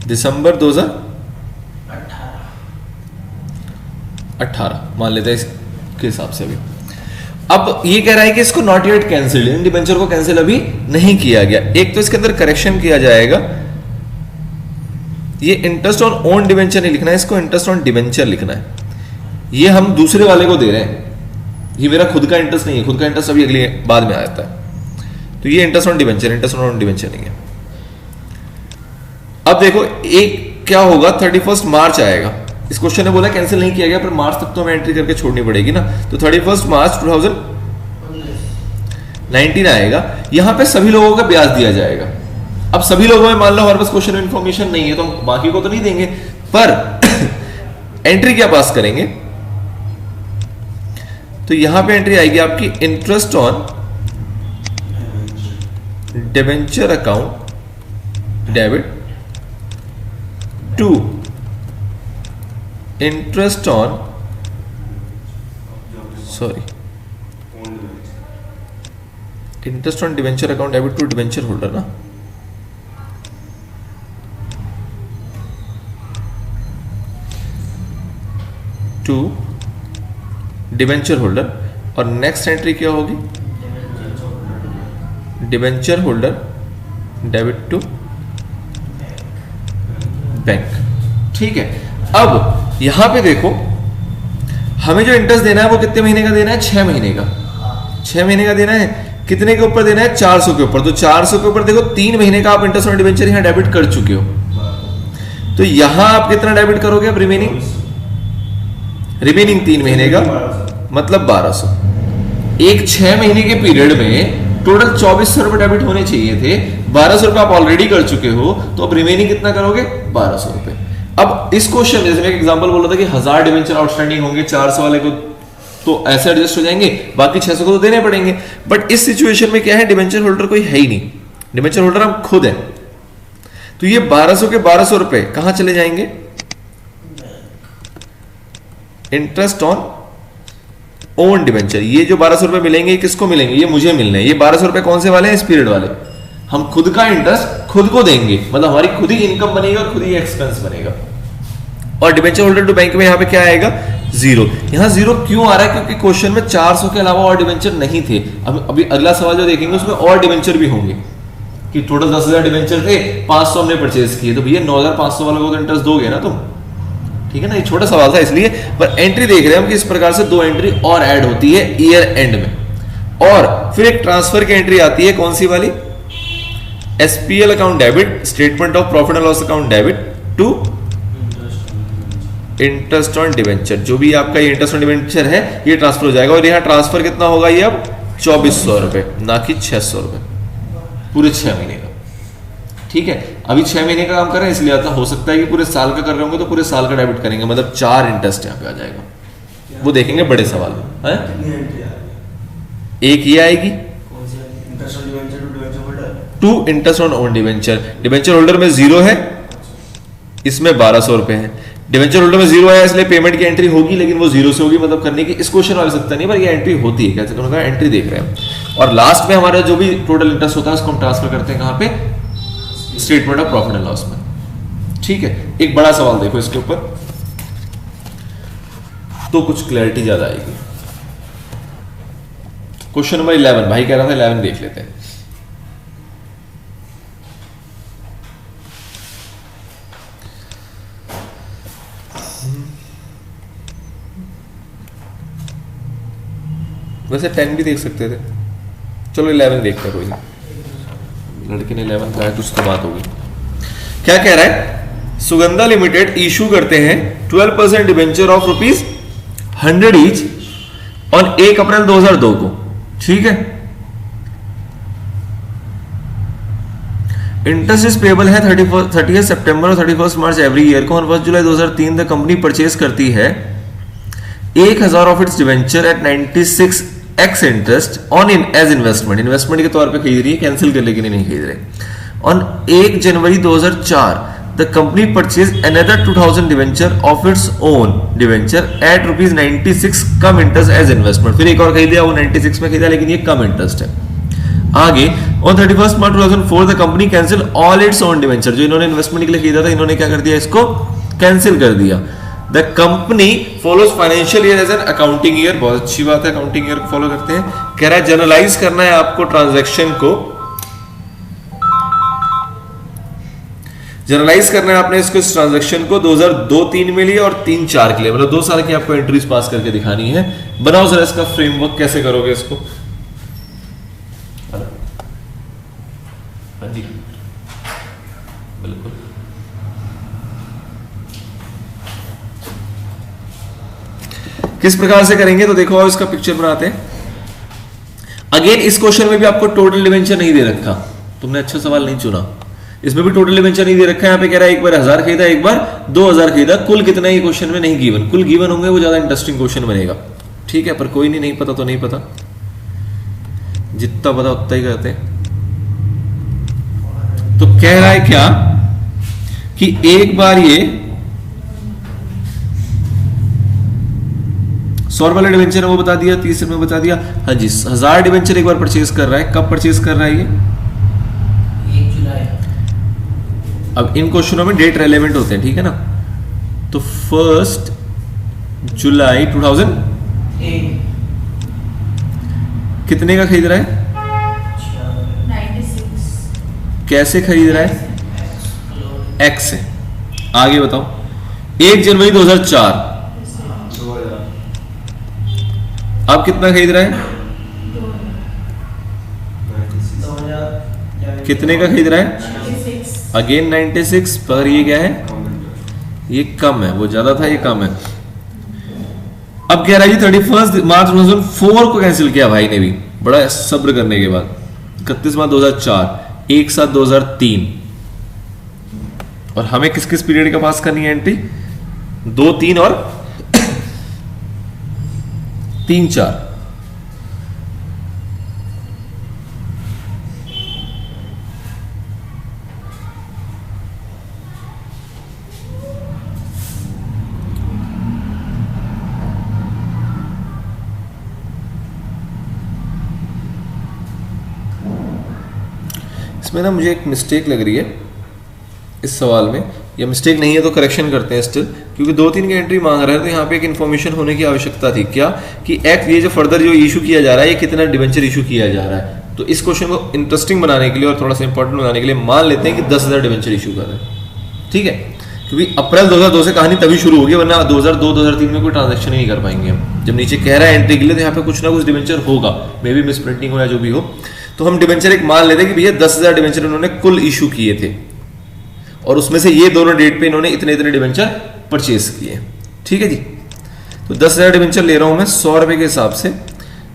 दिसंबर 2018 मान लेते हैं इसके हिसाब से। अभी अब ये कह रहा है कि इसको not yet cancel, in debenture को कैंसिल अभी नहीं किया गया। एक तो इसके अंदर करेक्शन किया जाएगा, ये इंटरेस्ट ऑन ओन डिबेंचर नहीं लिखना है, इसको इंटरेस्ट ऑन डिबेंचर लिखना है। ये हम दूसरे वाले को दे रहे हैं, ये मेरा खुद का इंटरेस्ट नहीं है, खुद का इंटरेस्ट अभी अगले बाद में आता है। तो ये interest on debenture, interest on debenture नहीं है। अब देखो एक क्या होगा, 31 मार्च आएगा। इस क्वेश्चन ने बोला कैंसिल नहीं किया गया, पर मार्च तक तो हमें एंट्री करके छोड़नी पड़ेगी ना, तो 31 मार्च 2019 आएगा। यहां पे सभी लोगों का ब्याज दिया जाएगा। अब सभी लोगों में मान लो हमारे पास क्वेश्चन में इंफॉर्मेशन नहीं है तो हम बाकी को तो नहीं देंगे, पर एंट्री क्या पास करेंगे? तो यहां पे एंट्री आएगी आपकी interest on debenture account debit to interest on interest on debenture account debit to debenture holder ना, टू डिबेंचर होल्डर। और नेक्स्ट एंट्री क्या होगी? Debenture holder debit to bank, ठीक है। अब यहां पे देखो हमें जो इंटरेस्ट देना है वो कितने महीने का देना है? 6 महीने का। 6 महीने का देना है, कितने के ऊपर देना है? 400 के ऊपर। तो 400 के ऊपर देखो 3 महीने का आप इंटरेस्ट ऑन डिबेंचर यहां डेबिट कर चुके हो। तो यहां आप कितना डेबिट करोगे अब रिमेनिंग 3 महीने का मतलब 1200। एक 6 महीने के पीरियड में टोटल 2400 रुपए डेबिट होने चाहिए थे, 1200 रुपए आप ऑलरेडी कर चुके हो, तो अब रिमेनिंग कितना करोगे 1200 रुपए। अब इस क्वेश्चन में जैसे मैं एक एग्जांपल बोल रहा था कि 1000 डिवेंचर आउटस्टैंडिंग होंगे, 400 वाले को तो ऐसे एडजस्ट हो जाएंगे, बाकी 600 को तो देने पड़ेंगे। बट इस सिचुएशन में क्या है, डिवेंचर होल्डर कोई है ही नहीं, डिवेंचर होल्डर हम खुद है। तो ये 1200 के 1200 रुपए कहां चले जाएंगे, इंटरेस्ट ऑन ओन डिवेंचर। ये जो 1200 रुपए मिलेंगे ये किसको मिलेंगे, ये मुझे मिलने हैं। ये 1200 रुपए कौन से वाले हैं, इस पीरियड वाले। हम खुद का इंटरेस्ट खुद को देंगे, मतलब हमारी खुद ही इनकम बनेगा और खुद ही एक्सपेंस बनेगा। और डिवेंचर होल्डर टू बैंक में यहां पे क्या आएगा, 0। यहां 0 क्यों आ रहा है, क्योंकि क्वेश्चन में 400 के अलावा और डिवेंचर नहीं थे। अभी अगला सवाल जो देखेंगे उसमें और डिवेंचर भी होंगे कि टोटल 10,000 डिवेंचर थे, 500 हमने परचेज किए, तो भैया 9,500 वालों को तो इंटरेस्ट दोगे ना तुम, ठीक है ना। ये छोटा सवाल था इसलिए, पर एंट्री देख रहे हैं हम कि इस प्रकार से 2 एंट्री और ऐड होती है ईयर एंड में। और फिर एक ट्रांसफर की एंट्री आती है, कौन सी वाली, SPL account debit, statement of profit and loss account debit to interest on debenture. जो भी आपका ये इंटरेस्ट ऑन डिवेंचर है ये ट्रांसफर हो जाएगा। और यहाँ ट्रांसफर कितना होगा, ये अब 2400 रुपए ना कि 600 रुपए, पूरे 6 महीने का, ठीक है। अभी 6 महीने का काम कर रहे हैं इसलिए आता हो सकता है कि पूरे साल का कर रहे होंगे तो पूरे साल का डेबिट करेंगे, मतलब 4 इंटरेस्ट यहाँ पे आ जाएगा, वो देखेंगे बड़े सवाल है। एक ये आएगी to interest on own debenture, debenture holder में 0 है, इसमें 1200 रुपए है। डिवेंचर होल्डर में 0 है इसलिए पेमेंट की एंट्री होगी, लेकिन वो 0 से होगी, मतलब करने की इस क्वेश्चन में आवश्यकता नहीं, पर ये एंट्री होती है, कैसे करूंगा एंट्री देख रहे हैं। और लास्ट में हमारा जो भी टोटल इंटरेस्ट होता है उसको हम ट्रांसफर करते हैं कहां पे, statement of profit and loss में, ठीक है। एक बड़ा सवाल देखो इसके ऊपर तो कुछ क्लैरिटी ज्यादा आएगी। क्वेश्चन नंबर 11, भाई कह रहा था 11 देख लेते हैं। वैसे 10 भी देख सकते थे, चलो 11 देखते हैं, कोई नहीं, लड़के ने 11 कहा है कुछ तो बात होगी। क्या कह रहा है, सुगंधा लिमिटेड इशू करते हैं 12% डिवेंचर ऑफ ₹100 ईच ऑन 1 अप्रैल 2002 को, ठीक है। इंटरेस्ट इज पेबल है 30 सितंबर और 31 मार्च एवरी ईयर को। On 1 July 2003 the company purchase करती है 1000 of its debenture at 96x interest on in as investment, investment के तौर पे खरीद रही है, कैंसिल कर लेकिन नहीं खरीद रहे। On 1 January 2004 the company purchase another 2000 debenture of its own debenture at ₹96 cum interest as investment, फिर एक और खरीदा, वो 96 में खरीदा लेकिन ये कम इंटरेस्ट है। आगे on 31 March 2004 the company cancel all it's own debenture, जो इन्होंने इन्वेस्टमेंट के लिए खरीदा था इन्होंने क्या कर दिया, इसको कैंसिल कर दिया। The company follows financial year as an accounting year, बहुत अच्छी बात है, अकाउंटिंग ईयर को फॉलो करते हैं। कह रहा है जनरलाइज करना है आपको ट्रांजैक्शन को, जनरलाइज करना है आपने इसको, इस ट्रांजैक्शन को 2002-03 में लिए और 3-4 के लिए, मतलब 2 साल की आपको एंट्रीज पास करके दिखानी है। बनाओ जरा इसका फ्रेमवर्क, कैसे करोगे इसको। हाँ जी बिल्कुल, किस प्रकार से करेंगे तो देखो, इसका पिक्चर बनाते हैं। अगेन इस क्वेश्चन में भी आपको टोटल डिवेंचर नहीं दे रखा, तुमने अच्छा सवाल नहीं चुना, इसमें भी टोटल डिवेंचर नहीं दे रखा है। यहाँ पे कह रहा है एक बार 1000 खरीदा, एक बार 2000 खरीदा, कुल कितना है ये क्वेश्चन में नहीं गिवन, कुल गिवन होंगे वो ज्यादा इंटरेस्टिंग क्वेश्चन बनेगा, ठीक है। पर कोई नहीं पता तो नहीं पता, जितना पता उतना ही करते हैं। तो कह रहा है क्या कि एक बार ये 100 वाला डिवेंचर है वो बता दिया, 30 में बता दिया, हाँ जी 1000 डिवेंचर एक बार परचेज कर रहा है, कब परचेज कर रहा है ये, 1 जुलाई। अब इन क्वेश्चनों में डेट रेलेवेंट होते हैं, ठीक है ना। तो 1 जुलाई 2008 कितने का खरीद रहा है, 96। कैसे खरीद रहा है, एक्स से। आगे बताओ, 1 जनवरी 2004 अब कितना खरीद रहा है, 2000 कितने का खरीद रहा है, 96। अगेन 96 पर, ये क्या है ये कम है, वो ज्यादा था, ये कम है। अब कह रहा है जी 31 मार्च 2004 को कैंसिल किया भाई ने भी, बड़ा सब्र करने के बाद। 31 मार्च 2004, एक साथ 2003। और हमें किस किस पीरियड का पास करनी है एंट्री? 2, 3 और 3, 4। इसमें ना मुझे एक मिस्टेक लग रही है इस सवाल में, या मिस्टेक नहीं है तो करेक्शन करते हैं स्टिल, क्योंकि 2, 3 की एंट्री मांग रहे हैं तो यहाँ पे एक इन्फॉर्मेशन होने की आवश्यकता थी। क्या कि एक्ट ये जो फर्दर जो इशू किया जा रहा है, ये कितना डिवेंचर इशू किया जा रहा है। तो इस क्वेश्चन को इंटरेस्टिंग बनाने के लिए और थोड़ा सा इंपॉर्टेंट बनाने के लिए मान लेते हैं कि 10,000 डिवेंचर इशू कर रहे हैं, ठीक है। क्योंकि अप्रैल 2002 से कहानी तभी शुरू होगी, वरना 2002-2003 में कोई ट्रांजेक्शन ही नहीं कर पाएंगे हम। जब नीचे कह रहा है एंट्री के लिए तो यहाँ पे कुछ ना कुछ डिवेंचर होगा, मे बी मिस प्रिंटिंग हो या जो भी हो। तो हम डिवेंचर एक मान लेते हैं कि भैया 10,000 डिवेंचर इन्होंने कुल इशू किए थे, और उसमें से ये दोनों डेट पे इन्होंने इतने इतने डिवेंचर परचेज किए, ठीक है जी। तो 10,000 डिवेंचर ले रहा हूं मैं 100 रुपए के हिसाब से।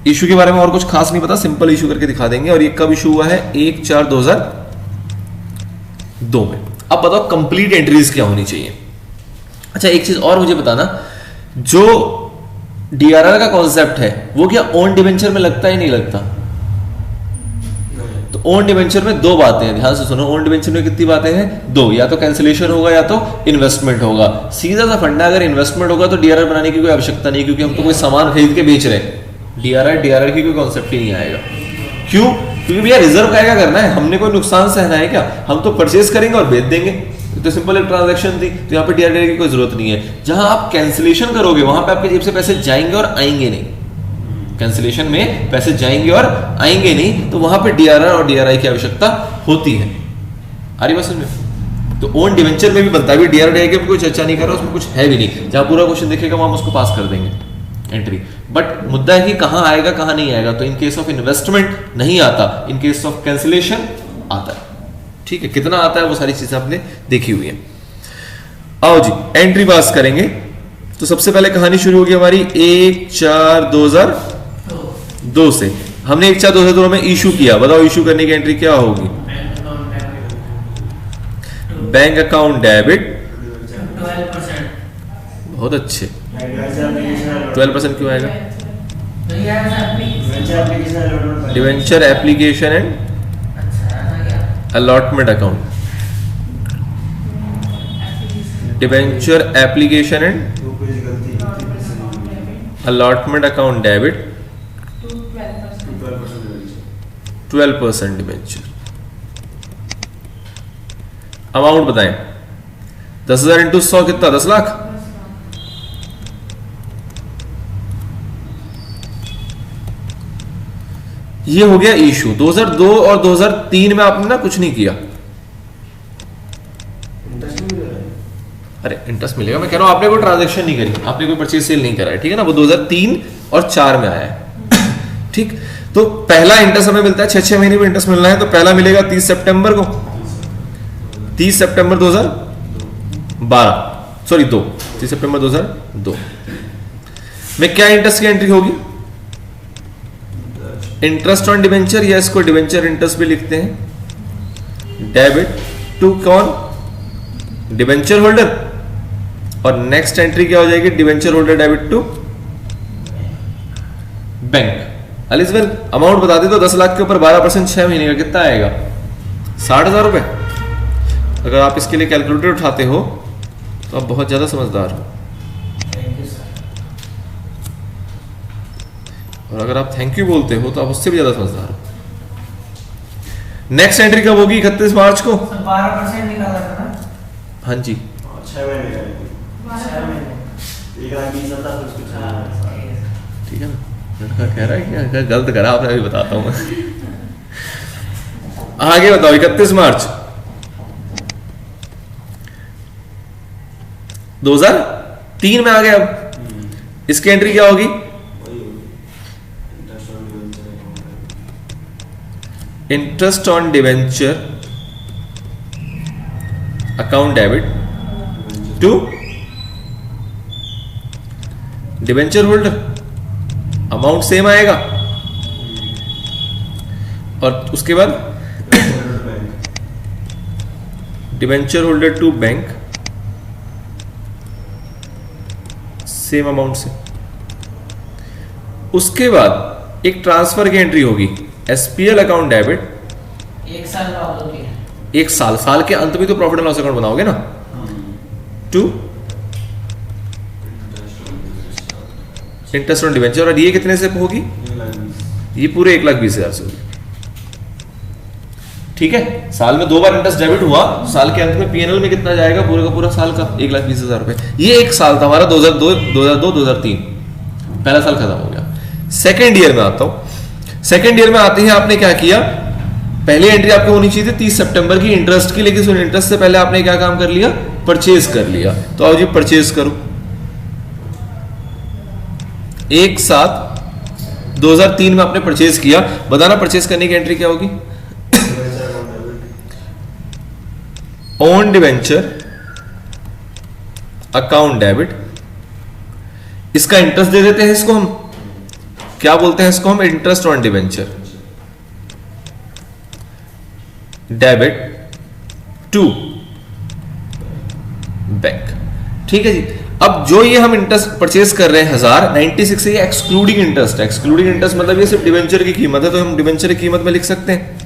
इशू के बारे में और कुछ खास नहीं पता, सिंपल इशू करके दिखा देंगे। और ये कब इशू हुआ है? 1/4/2002 में। अब बताओ कंप्लीट एंट्रीज क्या होनी चाहिए। अच्छा एक चीज और मुझे बताना, जो डीआरआर का कॉन्सेप्ट है वो क्या ओन डिवेंचर में लगता ही नहीं लगता? तो ओन डिवेंचर में 2 बातें हैं, ध्यान से सुनो। ओन डिवेंचर में कितनी बातें हैं? 2, या तो कैंसिलेशन होगा या तो इन्वेस्टमेंट होगा। सीधा सा फंडा, अगर इन्वेस्टमेंट होगा तो डीआरआर बनाने की कोई आवश्यकता नहीं, क्योंकि हम तो कोई सामान खरीद के बेच रहे हैं। डीआरआर की कोई कॉन्सेप्ट ही नहीं आएगा। क्यों? क्योंकि भैया रिजर्व क्या करना है, हमने कोई नुकसान सहना है क्या? हम तो परचेज करेंगे और बेच देंगे। तो सिंपल एक ट्रांजैक्शन थी, तो यहाँ पे डीआरआर की कोई जरूरत नहीं है। जहां आप कैंसिलेशन करोगे वहां पे आपके जेब से पैसे जाएंगे और आएंगे नहीं। कैंसिलेशन में पैसे जाएंगे और आएंगे नहीं, तो वहां पे डीआरआर और डीआरआई की आवश्यकता होती है। आ रही बात समझ में? तो ओन डिवेंचर में भी बनता है, डीआरआर डीआरआई की कोई चर्चा नहीं कर रहा, उसमें कुछ है भी नहीं। जहां पूरा क्वेश्चन देखेगा वहां हम उसको पास कर देंगे एंट्री। बट मुद्दा है कि कहां आएगा कहां नहीं आएगा। तो इन केस ऑफ इन्वेस्टमेंट नहीं आता, इन केस ऑफ कैंसिलेशन आता है, ठीक है। कितना आता है वो सारी चीजें आपने देखी हुई है। आओ जी एंट्री पास करेंगे। तो सबसे पहले कहानी शुरू होगी हमारी 1/4/2002 से। हमने 1/4/2002 में इशू किया। बताओ इशू करने की एंट्री क्या होगी? Bank account debit 12%। बहुत अच्छे। 12% क्यों आएगा? Debenture application and allotment account. Debenture application and allotment account debit 12% debenture. Amount बताएं। 10,000 इंटू 100 कितना? 10 लाख। ये हो गया इशू। 2002 और 2003 में आपने ना कुछ नहीं किया। अरे इंटरेस्ट मिलेगा, मैं कह रहा हूं आपने कोई ट्रांजैक्शन नहीं करी, आपने कोई परचेज सेल नहीं करा है, ठीक है ना। वो 2003 और 4 में आया है, ठीक। तो पहला इंटरेस्ट हमें मिलता है 6-6 महीने में इंटरेस्ट मिलना है, तो पहला मिलेगा 30 सितंबर को, 30 सितंबर 2012, सॉरी 2, 30 सितंबर 2002 में क्या इंटरेस्ट की एंट्री होगी? इंटरेस्ट ऑन डिवेंचर, या इसको डिवेंचर इंटरेस्ट भी लिखते हैं। डेबिट टू कौन? Debenture holder. और नेक्स्ट एंट्री क्या हो जाएगी? Debenture holder debit to bank. अलिसवेल अमाउंट बता दे तो 10 लाख के ऊपर 12% 6 महीने का कितना आएगा? 60,000 रुपए। अगर आप इसके लिए कैलकुलेटर उठाते हो तो आप बहुत ज्यादा समझदार हो, और अगर आप थैंक यू बोलते हो तो आप उससे भी ज्यादा समझदार हो। नेक्स्ट एंट्री कब होगी? 31 मार्च को। 12% निकाला था ना? हाँ जी 6 महीने का। ठीक है ना। लड़का कह रहा है कि अगर गलत करा आपने, अभी बताता हूं मैं। आगे बताओ। 31 मार्च 2003 में आ गया। अब इसकी एंट्री क्या होगी? Interest on debenture account debit to debenture holder, amount same आएगा, और उसके बाद debenture holder to bank, same amount से। उसके बाद एक ट्रांसफर की एंट्री होगी, एसपीएल अकाउंट डेबिट, 1 साल बाद होती है। 1 साल के अंत में तो प्रॉफिट एंड लॉस अकाउंट बनाओगे ना, टू इंटरेस्ट ऑन डिवेंचर, और ये कितने से होगी, ये पूरे 1,20,000 से होगी। ठीक है, साल में 2 बार इंटरेस्ट डेबिट हुआ, साल के अंत में पीएनएल में कितना जाएगा, पूरे का पूरा साल का 1,20,000 रुपए। ये 1 साल था हमारा 2002 2003, पहला साल खत्म हो गया। सेकेंड ईयर में आता हूं। सेकेंड ईयर में आते हैं, आपने क्या किया, पहली एंट्री आपको होनी चाहिए थी 30 सितंबर की इंटरेस्ट की, लेकिन इंटरेस्ट से पहले आपने क्या काम कर लिया, परचेज कर लिया। तो आओ जी परचेज करो। 1/7/2003 में आपने परचेज किया, बताना परचेज करने की एंट्री क्या होगी, ओन डिवेंचर अकाउंट डेबिट, इसका इंटरेस्ट दे देते हैं, इसको हम क्या बोलते हैं, इसको हम interest on debenture debit to bank. ठीक है जी। अब जो ये हम इंटरेस्ट परचेज कर रहे हैं 1096 से, ये एक्सक्लूडिंग इंटरेस्ट है। एक्सक्लूडिंग इंटरेस्ट मतलब ये सिर्फ डिवेंचर की कीमत है, तो हम डिवेंचर की कीमत में लिख सकते हैं।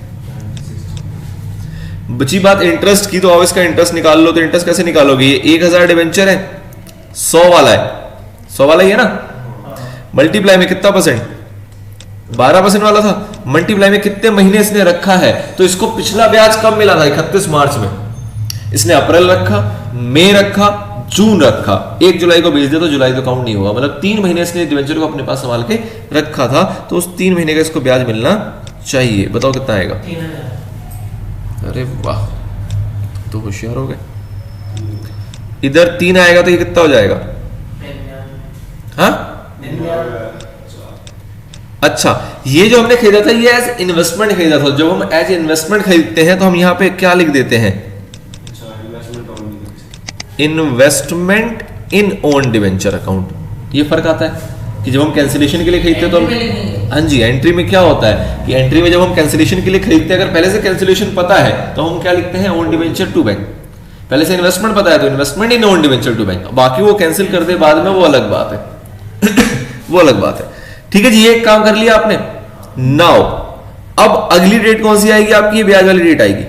बची बात इंटरेस्ट की, तो अब इसका इंटरेस्ट निकाल लो। तो इंटरेस्ट कैसे निकालोगे, ये 1000 डिवेंचर है, 100 वाला है, 100 वाला ही है ना, मल्टीप्लाई में कितना परसेंट, 12% वाला था, मल्टीप्लाई में कितने महीने इसने रखा है। तो इसको पिछला ब्याज कब मिला था, 31 मार्च में। इसने अप्रैल रखा, मई रखा, जून रखा, 1 जुलाई को भेज दिया तो जुलाई तो काउंट नहीं होगा, मतलब 3 महीने इसने डिवेंचर को अपने पास संभाल के रखा था, तो उस 3 महीने का इसको ब्याज मिलना चाहिए। बताओ कितना आएगा, 3,000। अरे वाह, तो होशियार हो गए। इधर 3 आएगा तो ये कितना हो जाएगा, हाँ अच्छा, ये जो हमने खरीदा था ये एज इन्वेस्टमेंट खरीदा था। जब हम एज इन्वेस्टमेंट खरीदते हैं तो हम यहां पे क्या लिख देते हैं, investment in own debenture account. ये फर्क आता है कि जब हम कैंसिलेशन के लिए खरीदते हैं तो हम, हाँ जी, एंट्री में क्या होता है कि एंट्री में जब हम कैंसिलेशन के लिए खरीदते हैं, अगर पहले से कैंसिलेशन पता है तो हम क्या लिखते हैं, ओन डिवेंचर टू बैंक। पहले से इन्वेस्टमेंट पता है तो investment in own debenture to bank, बाकी वो कैंसिल कर दे बाद में, वो अलग बात है वो अलग बात है। ठीक है जी, ये एक काम कर लिया आपने। नाउ अब अगली डेट कौन सी आएगी आपकी, ये ब्याज वाली डेट आएगी,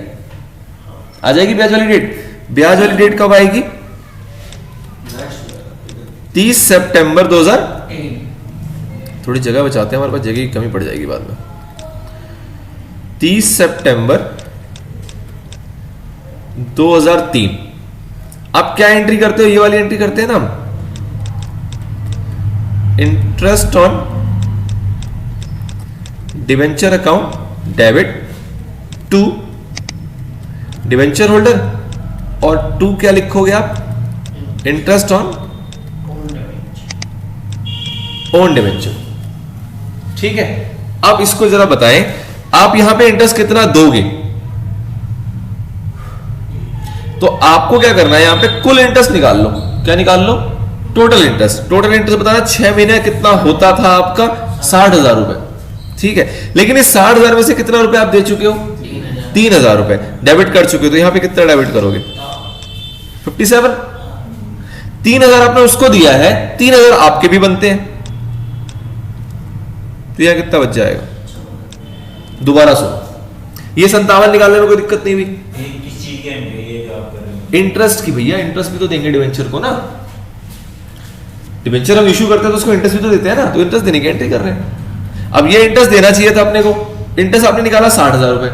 आ जाएगी ब्याज वाली डेट। ब्याज वाली डेट कब आएगी, 30 सितंबर 2000, थोड़ी जगह बचाते हैं, हमारे पास जगह की कमी पड़ जाएगी बाद में। 30 सितंबर 2003। आप क्या एंट्री करते हो, ये वाली एंट्री करते हैं ना हम, interest on debenture account debit to debenture holder, और टू क्या लिखोगे आप, इंटरेस्ट ऑन ओन डिवेंचर। ठीक है, अब इसको जरा बताएं, आप यहां पे इंटरेस्ट कितना दोगे, तो आपको क्या करना है, यहां पे कुल इंटरेस्ट निकाल लो। क्या निकाल लो, टोटल इंटरेस्ट। टोटल इंटरेस्ट बताना 6 महीने कितना होता था आपका, 60,000 रुपए। ठीक है, लेकिन इस 60,000 में से कितना रुपए आप दे चुके हो, 3,000 रुपए डेबिट कर चुके हो। तो यहां पे कितना डेबिट करोगे, 57। 3,000 आपने उसको दिया है, 3,000 आपके भी बनते हैं, तो यहां कितना बच जाएगा, दोबारा 100। ये 57 निकालने में कोई दिक्कत नहीं हुई। इंटरेस्ट की भैया, इंटरेस्ट भी तो देंगे डिवेंचर को ना, डिवेंचर हम इशू करते हैं तो उसको इंटरेस्ट भी तो देते हैं ना, तो इंटरेस्ट देने की एंट्री कर रहे हैं। अब ये इंटरेस्ट देना चाहिए था अपने को, इंटरेस्ट आपने निकाला 60,000 रुपए,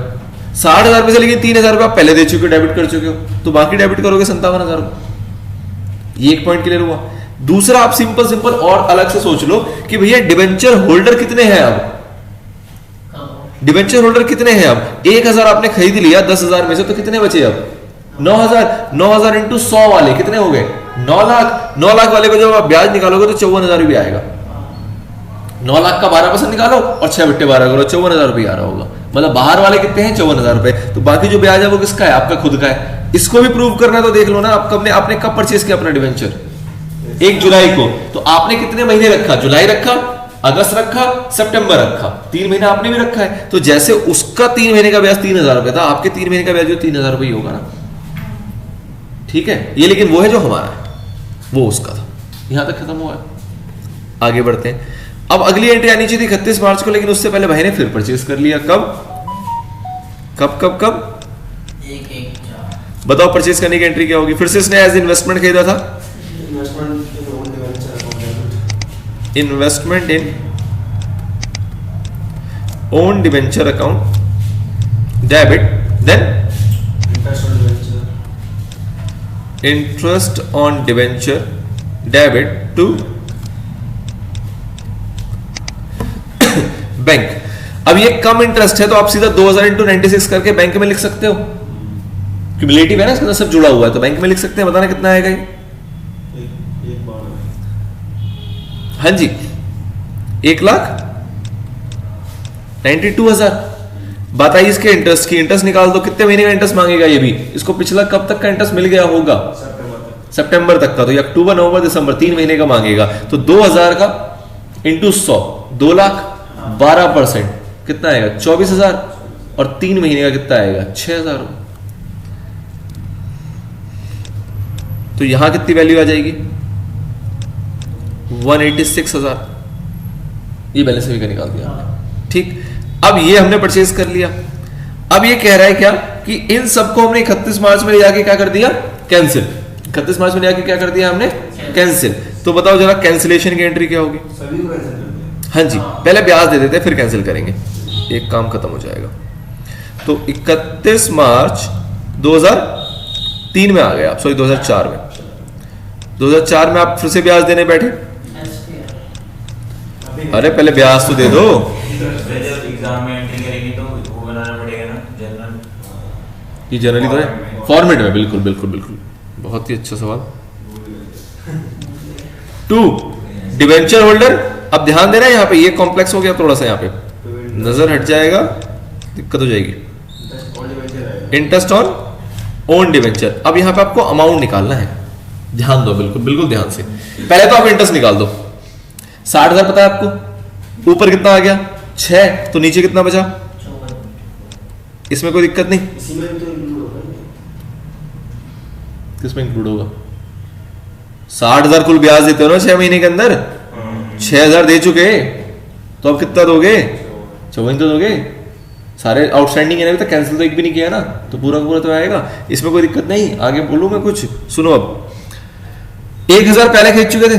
60,000 में से लेकिन 3,000 रुपए आप पहले दे चुके हो, डेबिट कर चुके हो, तो बाकी डेबिट करोगे 57,000 रुपए। ये एक पॉइंट क्लियर हुआ। दूसरा, आप सिंपल और अलग से सोच लो कि भैया डिवेंचर होल्डर कितने हैं अब, डिवेंचर होल्डर कितने हैं अब, 1,000 आपने खरीद लिया 10,000 में से, तो कितने बचे अब, 9,000। 9,000 इंटू 100 वाले कितने हो गए, 9 लाख। 9 लाख वाले को जब आप ब्याज निकालोगे तो 54,000 भी आएगा। 9 लाख का 12% निकालो और 6 बट्टे 12 करो, 54,000 रुपये आ रहा होगा। मतलब बाहर वाले कितने हैं, 54,000 रुपए। तो बाकी जो ब्याज है वो किसका है, आपका खुद का है। इसको भी प्रूव करना है तो देख लो ना, आपने कब परचेज किया अपना डिवेंचर, 1 जुलाई को, तो आपने कितने महीने रखा? जुलाई रखा, अगस्त रखा, सितंबर रखा, 3 महीने आपने भी रखा है। तो जैसे उसका 3 महीने का ब्याज 3000 रुपए था, आपके 3 महीने का ब्याज 3000 रुपए होगा ना, ठीक है। ये लेकिन वो है जो हमारा है, वो उसका था। यहां तक खत्म हुआ है। आगे बढ़ते हैं। अब अगली एंट्री आनी चाहिए थी 31 मार्च को, लेकिन उससे पहले भाई ने फिर परचेज कर लिया। कब कब कब कब 1/1/4 बताओ परचेज करने की एंट्री क्या होगी? फिर से इसने एज इन्वेस्टमेंट खरीदा था, investment in own debenture account, debit, then interest on debenture, debit to bank. अब ये कम इंटरेस्ट है तो आप सीधा 2000 इंटू 96 करके बैंक में लिख सकते हो, क्यूमुलेटिव है ना, इसके साथ सब जुड़ा हुआ है, तो बैंक में लिख सकते हैं। बताना कितना आएगा ये? हाँ जी, 1,92,000। बात आई इसके इंटरेस्ट की, इंटरेस्ट निकाल दो, कितने महीने का इंटरेस्ट मांगेगा ये भी? इसको पिछला कब तक का इंटरेस्ट मिल गया होगा? सितंबर तक का, तो ये अक्टूबर, नवंबर, दिसंबर 3 महीने का मांगेगा। तो 2000 का इंटू 100, 2,12%, कितना आएगा? 24,000। और 3 महीने का कितना आएगा? 6,000। तो यहां कितनी वैल्यू आ जाएगी? 186,000। ये बैलेंस भी निकाल दिया हमने, ठीक। अब ये हमने परचेज कर लिया। अब ये कह रहा है क्या कि इन सबको हमने 31 मार्च में ले जाके क्या कर दिया? कैंसिल। 31 मार्च में ले जाके क्या कर दिया हमने? कैंसिल। तो बताओ जरा कैंसिलेशन की एंट्री क्या होगी? हाँ जी, पहले ब्याज दे देते हैं फिर कैंसिल करेंगे, एक काम खत्म हो जाएगा। तो 31 मार्च 2003 में आ गया, सॉरी 2004 में। 2004 में आप फिर से ब्याज देने बैठे। अरे पहले ब्याज तो दे दो। एग्जाम में एंट्री करेंगे तो वो बनाना पड़ेगा ना, जनरल। ये जनरली तो है फॉर्मेट में, बिल्कुल बिल्कुल बिल्कुल, बहुत ही अच्छा सवाल। 2 डिवेंचर होल्डर। अब ध्यान देना यहाँ पे, ये कॉम्प्लेक्स हो गया थोड़ा सा, यहाँ पे नजर हट जाएगा, दिक्कत हो जाएगी। Interest on own debenture. अब यहाँ पे आपको अमाउंट निकालना है, ध्यान दो, बिल्कुल बिल्कुल ध्यान से। पहले तो आप इंटरेस्ट निकाल दो। 60,000 पता है आपको, ऊपर कितना आ गया? 6, तो नीचे कितना बचा? इसमें कोई दिक्कत नहीं, किसमें इंक्लूड होगा? 60,000 कुल ब्याज देते हो ना 6 महीने के अंदर, 6,000 दे चुके, तो अब कितना दोगे? 54 तो दोगे। सारे आउटस्टैंडिंग है अभी तक, कैंसिल तो एक भी नहीं किया ना, तो पूरा पूरा तो आएगा, इसमें कोई दिक्कत नहीं। आगे बोलूं मैं कुछ? सुनो, अब 1,000 पहले खरीद चुके थे,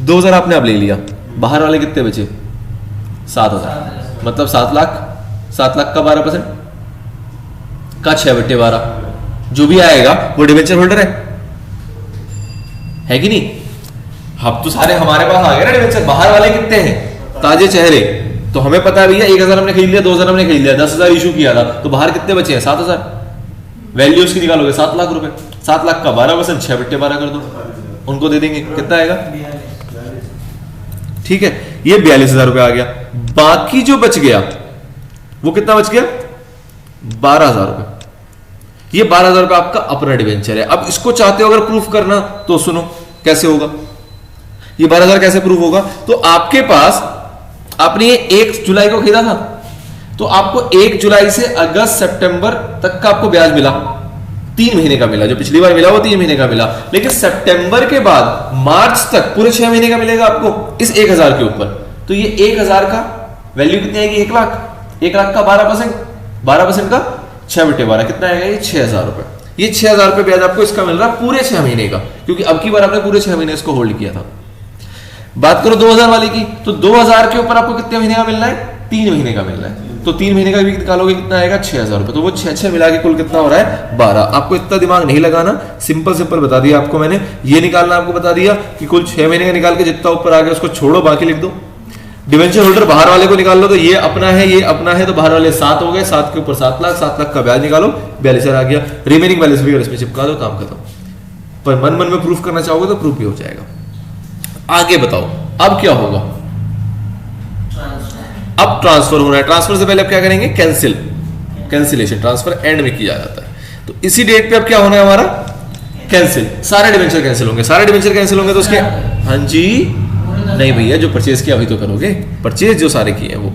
2,000 आपने अब ले लिया, बाहर वाले कितने बचे? 7,000, मतलब 7 लाख। 7 लाख का 12% का 6/12, जो भी आएगा वो डिवेंचर होल्डर है कि नहीं? अब तो सारे हमारे पास आ गए ना डिवेंचर। बाहर वाले कितने हैं? ताजे चेहरे। तो हमें पता है भैया 1,000 हमने खरीद लिया, 2,000 हमने खरीद लिया, 10,000 इशू किया था, तो बाहर कितने बचे हैं? 7,000। वैल्यू उसकी निकालोगे 7 लाख रुपए। 7 लाख का 12%, 6/12 कर दो, उनको दे देंगे। कितना आएगा? ठीक है, ये 42,000 रुपए आ गया। बाकी जो बच गया वो कितना बच गया? 12,000 रुपए। ये 12,000 रुपए आपका अपना डिवेंचर है। अब इसको चाहते हो अगर प्रूफ करना तो सुनो कैसे होगा। ये 12,000 कैसे प्रूफ होगा? तो आपके पास, आपने ये 1 जुलाई को खरीदा था, तो आपको 1 जुलाई से अगस्त सितंबर तक का आपको ब्याज मिला, 3 महीने का मिला। जो पिछली बार मिला वो 3 महीने का मिला, लेकिन सितंबर के बाद मार्च तक पूरे 6 महीने का मिलेगा आपको इस 1,000 के ऊपर। तो ये 1,000 का वैल्यू कितनी आएगी? 1 लाख। 1 लाख का 12%, 12% का 6/12 कितना आएगा? ये 6,000 रुपए। ये 6,000 रुपए ब्याज आपको इसका मिल रहा है पूरे 6 महीने का, क्योंकि अब की बार आपने पूरे 6 महीने इसको होल्ड किया था। बात करो 2,000 वाले की, तो 2,000 के ऊपर आपको कितने महीने का मिल रहा है? 3 महीने का मिल रहा है। तो 3 महीने का भी निकालोगे कितना आएगा? 6,000 रुपए। तो वो 6 मिला के कुल कितना हो रहा है? 12। आपको इतना दिमाग नहीं लगाना, सिंपल सिंपल बता दिया आपको मैंने। ये निकालना आपको बता दिया कि कुल 6 महीने का निकाल के जितना ऊपर आ गया उसको छोड़ो, बाकी लिख दो। डिवेंचर होल्डर बाहर वाले को निकाल लो, तो ये अपना है, ये अपना है, तो बाहर वाले 7 हो गए, 7 के ऊपर 7 लाख, 7 लाख का ब्याज निकालो, 42,000 आ गया। रिमेनिंग बैलेंस भी इसमें चिपका दो, काम खत्म। पर मन मन में प्रूफ करना चाहोगे तो प्रूफ भी हो जाएगा। आगे बताओ अब क्या होगा? अब ट्रांसफर होना है। ट्रांसफर से पहले अब क्या करेंगे? कैंसिलेशन। ट्रांसफर एंड में किया जाता है। तो इसी डेट पे अब क्या होना है हमारा? कैंसिल, सारे डिवेंचर कैंसिल होंगे, सारे डिवेंचर कैंसिल होंगे तो उसके, हाँ जी नहीं भैया, जो परचेज किया अभी तो करोगे, परचेज जो सारे किए हैं वो।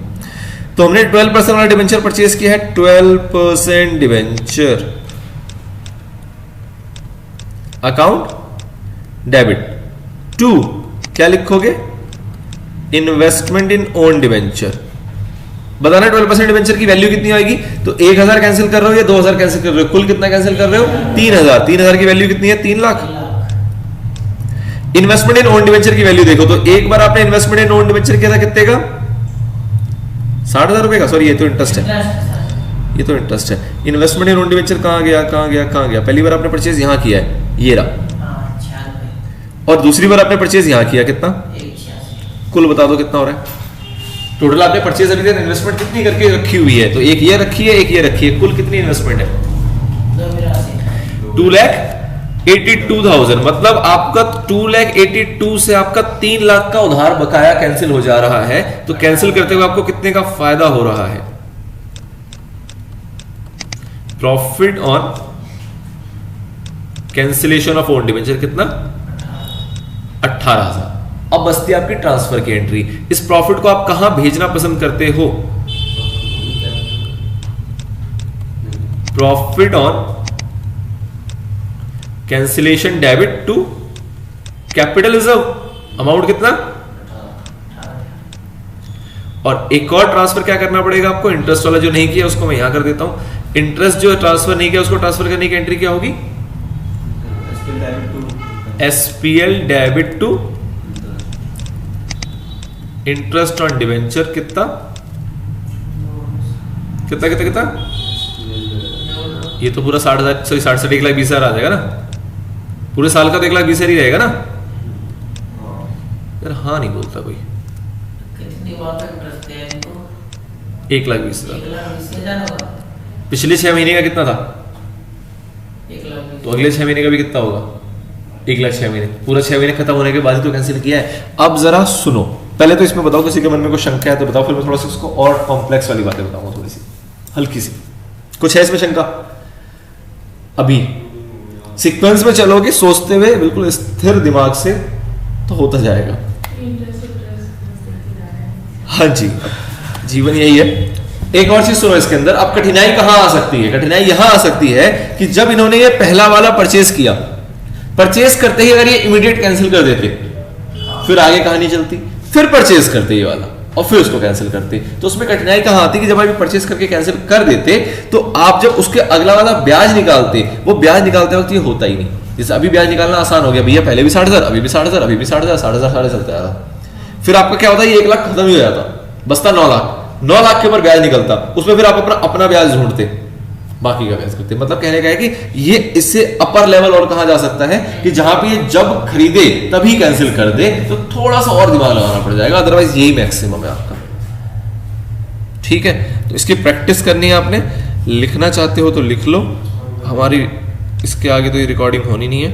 तो हमने 12% वाला डिवेंचर परचेज किया है, 12% डिवेंचर अकाउंट डेबिट टू, क्या लिखोगे, इन्वेस्टमेंट इन ओन डिवेंचर। बताना 12% डिवेंचर की वैल्यू कितनी आएगी, तो 1000 कैंसिल कर रहे हो या 2000 कैंसिल कर रहे हो, कुल कितना कैंसिल कर रहे हो, 3000। 3000 की वैल्यू कितनी है, 3 lakh. Investment in own debenture की वैल्यू देखो, तो एक बार आपने इन्वेस्टमेंट इन ओन डिवेंचर किया था कितने का, 60,000 रुपए का, सॉरी ये तो इंटरेस्ट है, ये तो इंटरेस्ट है। इन्वेस्टमेंट इन ओन डिवेंचर कहां गया, कहां गया, कहां गया, पहली बार आपने परचेज यहां किया है, ये रहा, और दूसरी बार आपने परचेज यहां किया, कितना, कुल बता दो कितना हो रहा है टोटल। आपने परचेज अभी तक इन्वेस्टमेंट कितनी करके रखी हुई है, तो एक ये रखी है, एक ये रखी है, कुल कितनी इन्वेस्टमेंट है, 2,82,000। मतलब आपका 2,82,000 से आपका 3 लाख का उधार बकाया कैंसिल हो जा रहा है। तो कैंसिल करते हुए आपको कितने का फायदा हो रहा है, profit on cancellation of own debenture कितना, 18,000। अब बचती है आपकी ट्रांसफर की एंट्री। इस प्रॉफिट को आप कहां भेजना पसंद करते हो, profit on cancellation debit to capital reserve, amount कितना, और एक और ट्रांसफर क्या करना पड़ेगा आपको, इंटरेस्ट वाला जो नहीं किया उसको मैं यहां कर देता हूं। इंटरेस्ट जो ट्रांसफर नहीं किया उसको ट्रांसफर करने की एंट्री क्या होगी, SPL debit to interest on debenture, कितना कितना कितना कितना, ये तो पूरा 60,000, सॉरी 60 से 1,20,000 आ जाएगा ना, पूरे साल का तो 1,20,000 ही रहेगा ना यार, हाँ नहीं बोलता कोई, कितनी बार तक इंटरेस्ट है इनको, 1,20,000। पिछले 6 महीने का कितना था, 1,20,000। तो अगले 6 महीने का भी कितना होगा, 1,06,000 महीने, पूरा 6 महीने खत्म होने के बाद ही तो कैंसिल किया है। अब जरा सुनो, पहले तो इसमें बताओ किसी के मन में कोई शंका है तो बताओ, फिर मैं थोड़ा सा इसको और कॉम्प्लेक्स वाली बातें बताऊंगा, थोड़ी सी हल्की सी, कुछ है इसमें शंका, अभी सीक्वेंस में चलोगे सोचते हुए बिल्कुल स्थिर दिमाग से तो होता जाएगा। हाँ जी, जीवन यही है। एक और चीज सुनो इसके अंदर, अब कठिनाई कहां आ सकती है, कठिनाई यहां आ सकती है कि जब इन्होंने ये पहला वाला परचेज किया, परचेज करते ही अगर ये इमीडिएट कैंसिल कर देते, फिर आगे कहानी चलती, फिर परचेज करते ये वाला और फिर उसको कैंसिल करते, तो उसमें कठिनाई कहां आती कि जब आप परचेज करके कैंसिल कर देते तो आप जब उसके अगला वाला ब्याज निकालते, वो ब्याज निकालते वक्त ये होता ही नहीं। जैसे अभी ब्याज निकालना आसान हो गया, भैया पहले भी 60,000, अभी भी 60,000, अभी भी 60,000, 60,000 सारे चलता आ रहा, फिर आपका क्या होता है, ये 1 लाख खत्म ही हो जाता, बचता 9 लाख, 9 लाख के ऊपर ब्याज निकलता, उसमें फिर आप अपना ब्याज ढूंढते, बाकी का ब्याज करते। मतलब कहने का है कि ये इससे अपर लेवल और कहा जा सकता है कि जहां पे ये जब खरीदे तभी कैंसिल कर दे, तो थोड़ा सा और दिमाग लगाना पड़ जाएगा, अदरवाइज यही मैक्सिमम है आपका। ठीक है, तो इसकी प्रैक्टिस करनी है आपने, लिखना चाहते हो तो लिख लो, हमारी इसके आगे तो ये रिकॉर्डिंग होनी नहीं है।